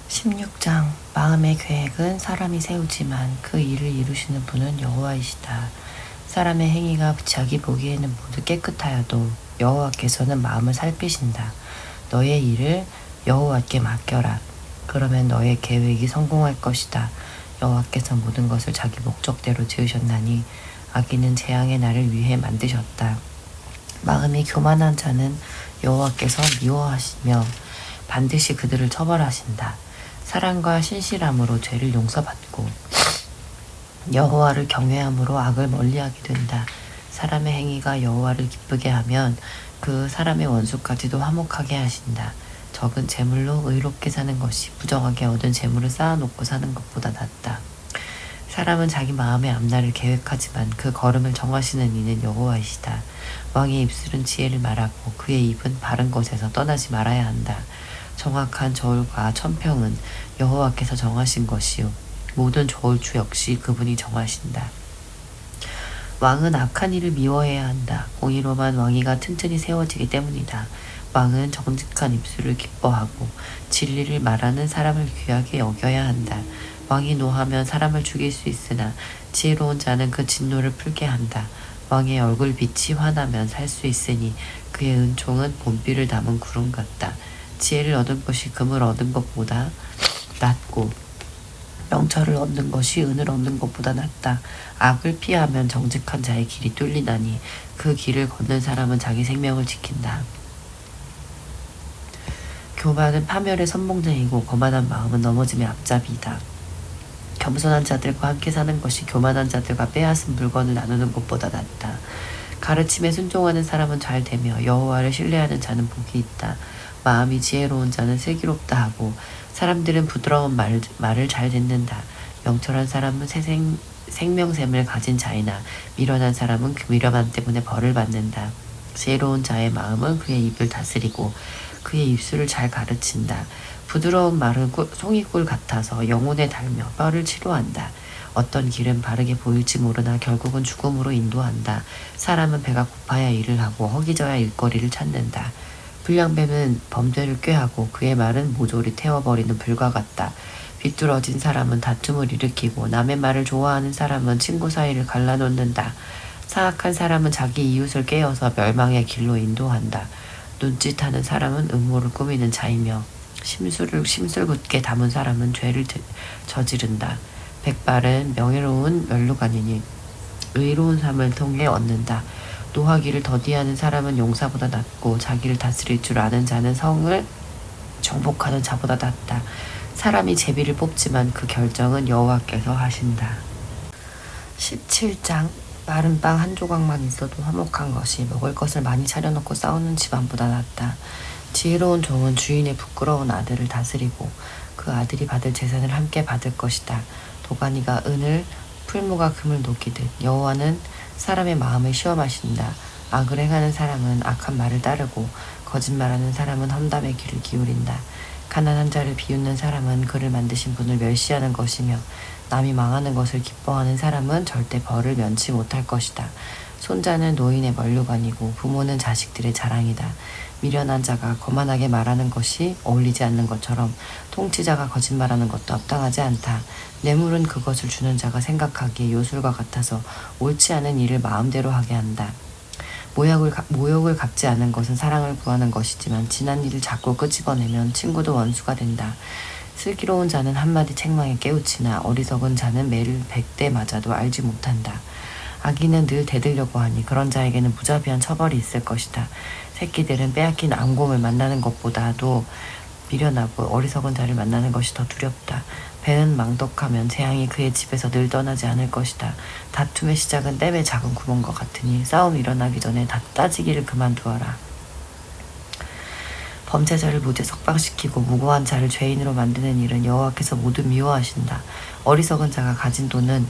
16장 마음의 계획은 사람이 세우지만 그 일을 이루시는 분은 여호와이시다. 사람의 행위가 자기 보기에는 모두 깨끗하여도 여호와께서는 마음을 살피신다. 너의 일을 여호와께 맡겨라. 그러면 너의 계획이 성공할 것이다. 여호와께서 모든 것을 자기 목적대로 지으셨나니 악인은 재앙의 날을 위해 만드셨다. 마음이 교만한 자는 여호와께서 미워하시며 반드시 그들을 처벌하신다. 사랑과 신실함으로 죄를 용서받고 여호와를 경외함으로 악을 멀리하게 된다. 사람의 행위가 여호와를 기쁘게 하면 그 사람의 원수까지도 화목하게 하신다. 적은 재물로 의롭게 사는 것이 부정하게 얻은 재물을 쌓아놓고 사는 것보다 낫다. 사람은 자기 마음의 앞날을 계획하지만 그 걸음을 정하시는 이는 여호와이시다. 왕의 입술은 지혜를 말하고 그의 입은 바른 것에서 떠나지 말아야 한다. 정확한 저울과 천평은 여호와께서 정하신 것이요 모든 저울주 역시 그분이 정하신다. 왕은 악한 일을 미워해야 한다. 공의로만 왕위가 튼튼히 세워지기 때문이다. 왕은 정직한 입술을 기뻐하고 진리를 말하는 사람을 귀하게 여겨야 한다. 왕이 노하면 사람을 죽일 수 있으나 지혜로운 자는 그 진노를 풀게 한다. 왕의 얼굴빛이 환하면 살 수 있으니 그의 은총은 봄비를 담은 구름 같다. 지혜를 얻은 것이 금을 얻은 것보다 낫고 명철을 얻는 것이 은을 얻는 것보다 낫다. 악을 피하면 정직한 자의 길이 뚫리나니 그 길을 걷는 사람은 자기 생명을 지킨다. 교만은 파멸의 선봉장이고 거만한 마음은 넘어짐의 앞잡이다. 겸손한 자들과 함께 사는 것이 교만한 자들과 빼앗은 물건을 나누는 것보다 낫다. 가르침에 순종하는 사람은 잘 되며 여호와를 신뢰하는 자는 복이 있다. 마음이 지혜로운 자는 슬기롭다 하고 사람들은 부드러운 말을 잘 듣는다. 명철한 사람은 생명샘을 가진 자이나 미련한 사람은 그 미련함 때문에 벌을 받는다. 지혜로운 자의 마음은 그의 입을 다스리고 그의 입술을 잘 가르친다. 부드러운 말은 송이꿀 같아서 영혼에 달며 뼈를 치료한다. 어떤 길은 바르게 보일지 모르나 결국은 죽음으로 인도한다. 사람은 배가 고파야 일을 하고 허기져야 일거리를 찾는다. 불량배는 범죄를 꾀하고 그의 말은 모조리 태워버리는 불과 같다. 비뚤어진 사람은 다툼을 일으키고 남의 말을 좋아하는 사람은 친구 사이를 갈라놓는다. 사악한 사람은 자기 이웃을 깨어서 멸망의 길로 인도한다. 눈짓하는 사람은 음모를 꾸미는 자이며 심술궂게 담은 사람은 죄를 저지른다. 백발은 명예로운 면류관이니 의로운 삶을 통해 얻는다. 노하기를 더디하는 사람은 용사보다 낫고 자기를 다스릴 줄 아는 자는 성을 정복하는 자보다 낫다. 사람이 제비를 뽑지만 그 결정은 여호와께서 하신다. 17장 마른 빵 한 조각만 있어도 화목한 것이 먹을 것을 많이 차려놓고 싸우는 집안보다 낫다. 지혜로운 종은 주인의 부끄러운 아들을 다스리고 그 아들이 받을 재산을 함께 받을 것이다. 도가니가 은을 풀무가 금을 녹이듯 여호와는 사람의 마음을 시험하신다. 악을 행하는 사람은 악한 말을 따르고 거짓말하는 사람은 험담의 귀를 기울인다. 가난한 자를 비웃는 사람은 그를 만드신 분을 멸시하는 것이며 남이 망하는 것을 기뻐하는 사람은 절대 벌을 면치 못할 것이다. 손자는 노인의 면류관이고 부모는 자식들의 자랑이다. 미련한 자가 거만하게 말하는 것이 어울리지 않는 것처럼 통치자가 거짓말하는 것도 합당하지 않다. 뇌물은 그것을 주는 자가 생각하기에 요술과 같아서 옳지 않은 일을 마음대로 하게 한다. 모욕을 갚지 않은 것은 사랑을 구하는 것이지만 지난 일을 자꾸 끄집어내면 친구도 원수가 된다. 슬기로운 자는 한마디 책망에 깨우치나 어리석은 자는 매를 100대 맞아도 알지 못한다. 악인은 늘 대들려고 하니 그런 자에게는 무자비한 처벌이 있을 것이다. 새끼들은 빼앗긴 암곰을 만나는 것보다도 미련하고 어리석은 자를 만나는 것이 더 두렵다. 배는 망덕하면 재앙이 그의 집에서 늘 떠나지 않을 것이다. 다툼의 시작은 댐의 작은 구멍과 같으니 싸움이 일어나기 전에 따지기를 그만두어라. 범죄자를 무죄 석방시키고 무고한 자를 죄인으로 만드는 일은 여호와께서 모두 미워하신다. 어리석은 자가 가진 돈은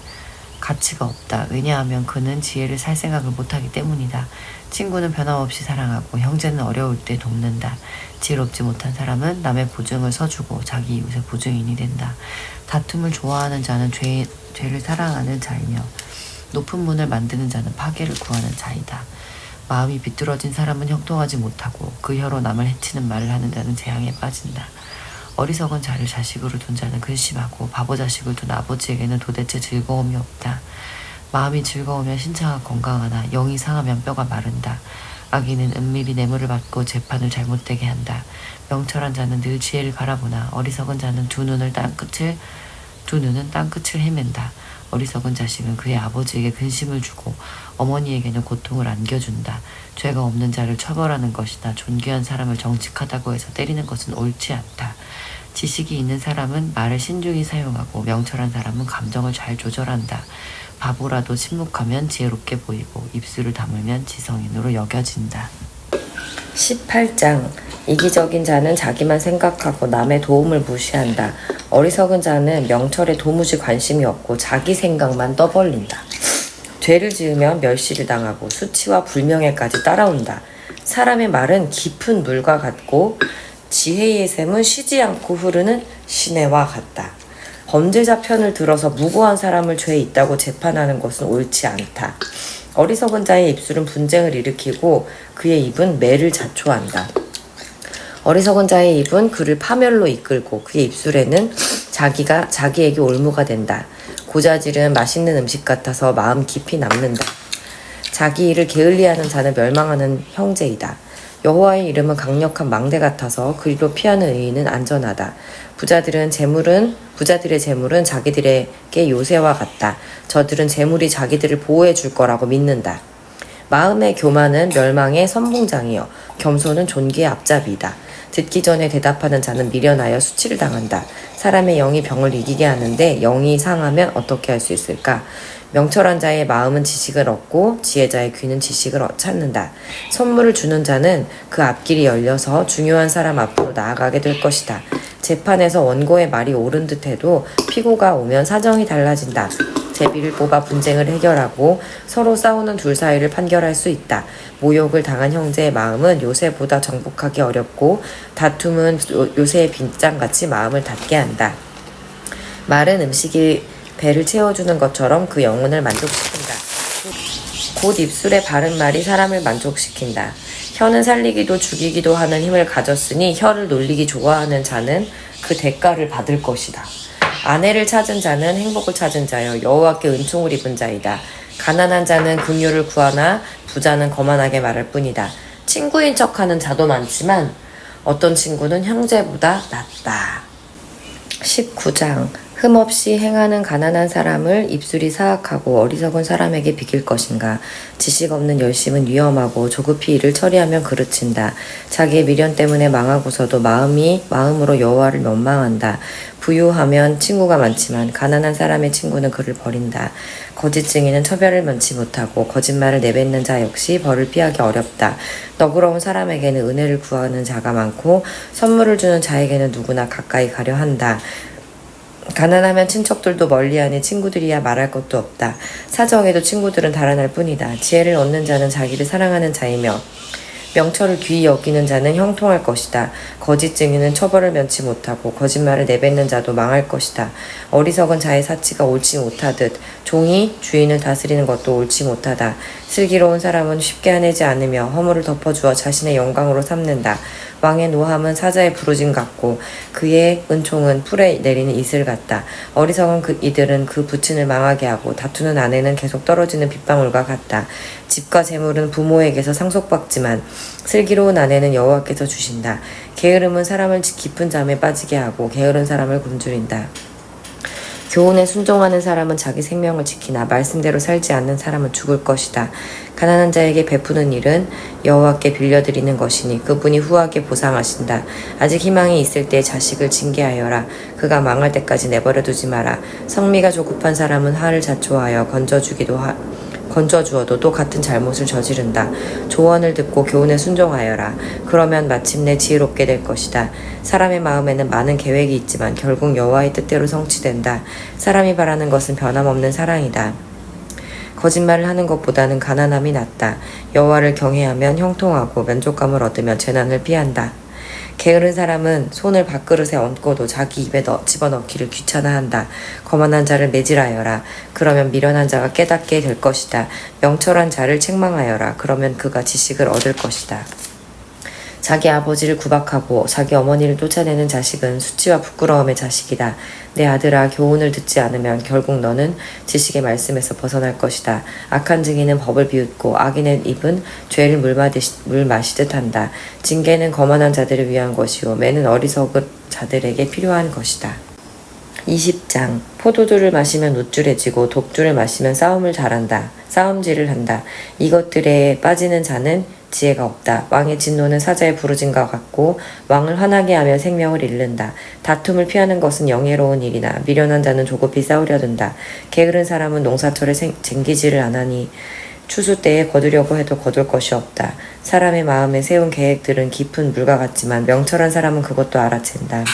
가치가 없다. 왜냐하면 그는 지혜를 살 생각을 못하기 때문이다. 친구는 변함없이 사랑하고 형제는 어려울 때 돕는다. 지혜롭지 못한 사람은 남의 보증을 서주고 자기 이웃의 보증인이 된다. 다툼을 좋아하는 자는 죄를 사랑하는 자이며 높은 문을 만드는 자는 파괴를 구하는 자이다. 마음이 비뚤어진 사람은 형통하지 못하고 그 혀로 남을 해치는 말을 하는 자는 재앙에 빠진다. 어리석은 자를 자식으로 둔 자는 근심하고 바보 자식을 둔 아버지에게는 도대체 즐거움이 없다. 마음이 즐거우면 신체가 건강하나 영이 상하면 뼈가 마른다. 악인은 은밀히 뇌물을 받고 재판을 잘못되게 한다. 명철한 자는 늘 지혜를 바라보나 어리석은 자는 두 눈은 땅끝을 헤맨다. 어리석은 자식은 그의 아버지에게 근심을 주고 어머니에게는 고통을 안겨준다. 죄가 없는 자를 처벌하는 것이나 존귀한 사람을 정직하다고 해서 때리는 것은 옳지 않다. 지식이 있는 사람은 말을 신중히 사용하고 명철한 사람은 감정을 잘 조절한다. 바보라도 침묵하면 지혜롭게 보이고 입술을 다물면 지성인으로 여겨진다. 18장. 이기적인 자는 자기만 생각하고 남의 도움을 무시한다. 어리석은 자는 명철에 도무지 관심이 없고 자기 생각만 떠벌린다. 죄를 지으면 멸시를 당하고 수치와 불명예까지 따라온다. 사람의 말은 깊은 물과 같고 지혜의 샘은 쉬지 않고 흐르는 시내와 같다. 범죄자 편을 들어서 무고한 사람을 죄에 있다고 재판하는 것은 옳지 않다. 어리석은 자의 입술은 분쟁을 일으키고 그의 입은 매를 자초한다. 어리석은 자의 입은 그를 파멸로 이끌고 그의 입술에는 자기에게 올무가 된다. 고자질은 맛있는 음식 같아서 마음 깊이 남는다. 자기 일을 게을리하는 자는 멸망하는 형제이다. 여호와의 이름은 강력한 망대 같아서 그리로 피하는 의인은 안전하다. 부자들의 재물은 자기들에게 요새와 같다. 저들은 재물이 자기들을 보호해 줄 거라고 믿는다. 마음의 교만은 멸망의 선봉장이요 겸손은 존귀의 앞잡이다. 듣기 전에 대답하는 자는 미련하여 수치를 당한다. 사람의 영이 병을 이기게 하는데 영이 상하면 어떻게 할 수 있을까? 명철한 자의 마음은 지식을 얻고 지혜자의 귀는 지식을 찾는다. 선물을 주는 자는 그 앞길이 열려서 중요한 사람 앞으로 나아가게 될 것이다. 재판에서 원고의 말이 옳은 듯해도 피고가 오면 사정이 달라진다. 제비를 뽑아 분쟁을 해결하고 서로 싸우는 둘 사이를 판결할 수 있다. 모욕을 당한 형제의 마음은 요새보다 정복하기 어렵고 다툼은 요새의 빗장같이 마음을 닫게 한다. 말은 음식이 배를 채워주는 것처럼 그 영혼을 만족시킨다. 곧 입술의 바른 말이 사람을 만족시킨다. 혀는 살리기도 죽이기도 하는 힘을 가졌으니 혀를 놀리기 좋아하는 자는 그 대가를 받을 것이다. 아내를 찾은 자는 행복을 찾은 자여 여호와께 은총을 입은 자이다. 가난한 자는 긍휼을 구하나 부자는 거만하게 말할 뿐이다. 친구인 척하는 자도 많지만 어떤 친구는 형제보다 낫다. 19장. 흠없이 행하는 가난한 사람을 입술이 사악하고 어리석은 사람에게 비길 것인가. 지식 없는 열심은 위험하고 조급히 일을 처리하면 그르친다. 자기의 미련 때문에 망하고서도 마음으로 여호와를 원망한다. 부유하면 친구가 많지만 가난한 사람의 친구는 그를 버린다. 거짓 증인은 처벌을 면치 못하고 거짓말을 내뱉는 자 역시 벌을 피하기 어렵다. 너그러운 사람에게는 은혜를 구하는 자가 많고 선물을 주는 자에게는 누구나 가까이 가려 한다. 가난하면 친척들도 멀리하니 친구들이야 말할 것도 없다. 사정에도 친구들은 달아날 뿐이다. 지혜를 얻는 자는 자기를 사랑하는 자이며 명철을 귀히 여기는 자는 형통할 것이다. 거짓 증인은 처벌을 면치 못하고 거짓말을 내뱉는 자도 망할 것이다. 어리석은 자의 사치가 옳지 못하듯 종이 주인을 다스리는 것도 옳지 못하다. 슬기로운 사람은 쉽게 화내지 않으며 허물을 덮어주어 자신의 영광으로 삼는다. 왕의 노함은 사자의 부르짐 같고 그의 은총은 풀에 내리는 이슬 같다. 어리석은 이들은 그 부친을 망하게 하고 다투는 아내는 계속 떨어지는 빗방울과 같다. 집과 재물은 부모에게서 상속받지만 슬기로운 아내는 여호와께서 주신다. 게으름은 사람을 깊은 잠에 빠지게 하고 게으른 사람을 굶주린다. 교훈에 순종하는 사람은 자기 생명을 지키나 말씀대로 살지 않는 사람은 죽을 것이다. 가난한 자에게 베푸는 일은 여호와께 빌려드리는 것이니 그분이 후하게 보상하신다. 아직 희망이 있을 때 자식을 징계하여라. 그가 망할 때까지 내버려 두지 마라. 성미가 조급한 사람은 화를 자초하여 건져주어도 또 같은 잘못을 저지른다. 조언을 듣고 교훈에 순종하여라. 그러면 마침내 지혜롭게 될 것이다. 사람의 마음에는 많은 계획이 있지만 결국 여호와의 뜻대로 성취된다. 사람이 바라는 것은 변함없는 사랑이다. 거짓말을 하는 것보다는 가난함이 낫다. 여호와를 경외하면 형통하고 만족감을 얻으면 재난을 피한다. 게으른 사람은 손을 밥그릇에 얹고도 자기 입에 집어넣기를 귀찮아한다. 거만한 자를 매질하여라. 그러면 미련한 자가 깨닫게 될 것이다. 명철한 자를 책망하여라. 그러면 그가 지식을 얻을 것이다. 자기 아버지를 구박하고 자기 어머니를 쫓아내는 자식은 수치와 부끄러움의 자식이다. 내 아들아, 교훈을 듣지 않으면 결국 너는 지식의 말씀에서 벗어날 것이다. 악한 증인은 법을 비웃고 악인의 입은 죄를 물 마시듯 한다. 징계는 거만한 자들을 위한 것이요 매는 어리석은 자들에게 필요한 것이다. 20장. 포도주를 마시면 우쭐해지고 독주를 마시면 싸움질을 한다. 이것들에 빠지는 자는 지혜가 없다. 왕의 진노는 사자의 부르짖음과 같고 왕을 화나게 하며 생명을 잃는다. 다툼을 피하는 것은 영예로운 일이나 미련한 자는 조급히 싸우려 든다. 게으른 사람은 농사철에 쟁기지를 안 하니 추수 때에 거두려고 해도 거둘 것이 없다. 사람의 마음에 세운 계획들은 깊은 물과 같지만 명철한 사람은 그것도 알아챈다.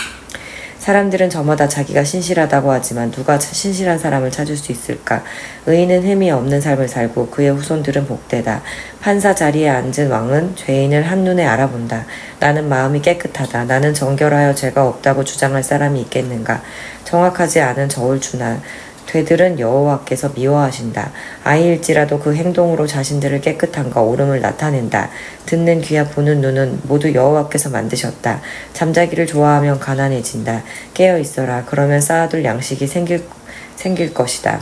사람들은 저마다 자기가 신실하다고 하지만 누가 신실한 사람을 찾을 수 있을까? 의인은 흠이 없는 삶을 살고 그의 후손들은 복되다. 판사 자리에 앉은 왕은 죄인을 한눈에 알아본다. 나는 마음이 깨끗하다. 나는 정결하여 죄가 없다고 주장할 사람이 있겠는가? 정확하지 않은 저울추나 되들은 여호와께서 미워하신다. 아이일지라도 그 행동으로 자신들을 깨끗함과 옳음을 나타낸다. 듣는 귀와 보는 눈은 모두 여호와께서 만드셨다. 잠자기를 좋아하면 가난해진다. 깨어 있어라. 그러면 쌓아둘 양식이 생길 것이다.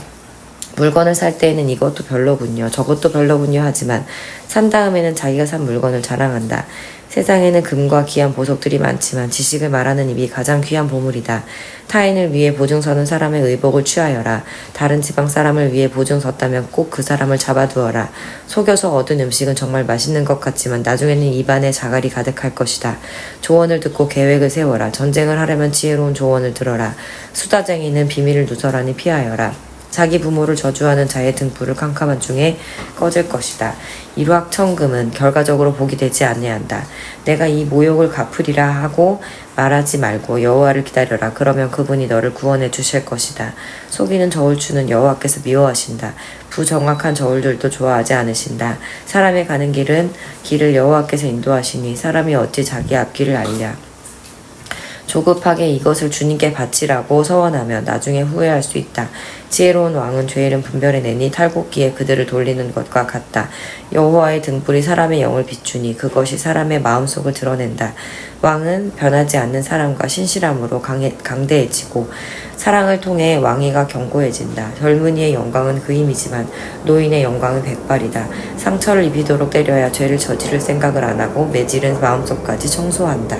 물건을 살 때에는 이것도 별로군요. 저것도 별로군요 하지만 산 다음에는 자기가 산 물건을 자랑한다. 세상에는 금과 귀한 보석들이 많지만 지식을 말하는 입이 가장 귀한 보물이다. 타인을 위해 보증 서는 사람의 의복을 취하여라. 다른 지방 사람을 위해 보증 섰다면 꼭 그 사람을 잡아두어라. 속여서 얻은 음식은 정말 맛있는 것 같지만 나중에는 입안에 자갈이 가득할 것이다. 조언을 듣고 계획을 세워라. 전쟁을 하려면 지혜로운 조언을 들어라. 수다쟁이는 비밀을 누설하니 피하여라. 자기 부모를 저주하는 자의 등불을 캄캄한 중에 꺼질 것이다. 일확천금은 결과적으로 복이 되지 아니한다. 내가 이 모욕을 갚으리라 하고 말하지 말고 여호와를 기다려라. 그러면 그분이 너를 구원해 주실 것이다. 속이는 저울추는 여호와께서 미워하신다. 부정확한 저울들도 좋아하지 않으신다. 사람이 가는 길을 여호와께서 인도하시니 사람이 어찌 자기 앞길을 알랴. 조급하게 이것을 주님께 바치라고 서원하면 나중에 후회할 수 있다. 지혜로운 왕은 죄를 분별해내니 탈곡기에 그들을 돌리는 것과 같다. 여호와의 등불이 사람의 영을 비추니 그것이 사람의 마음속을 드러낸다. 왕은 변하지 않는 사람과 신실함으로 강대해지고 사랑을 통해 왕위가 견고해진다. 젊은이의 영광은 그 힘이지만 노인의 영광은 백발이다. 상처를 입히도록 때려야 죄를 저지를 생각을 안 하고 매질은 마음속까지 청소한다.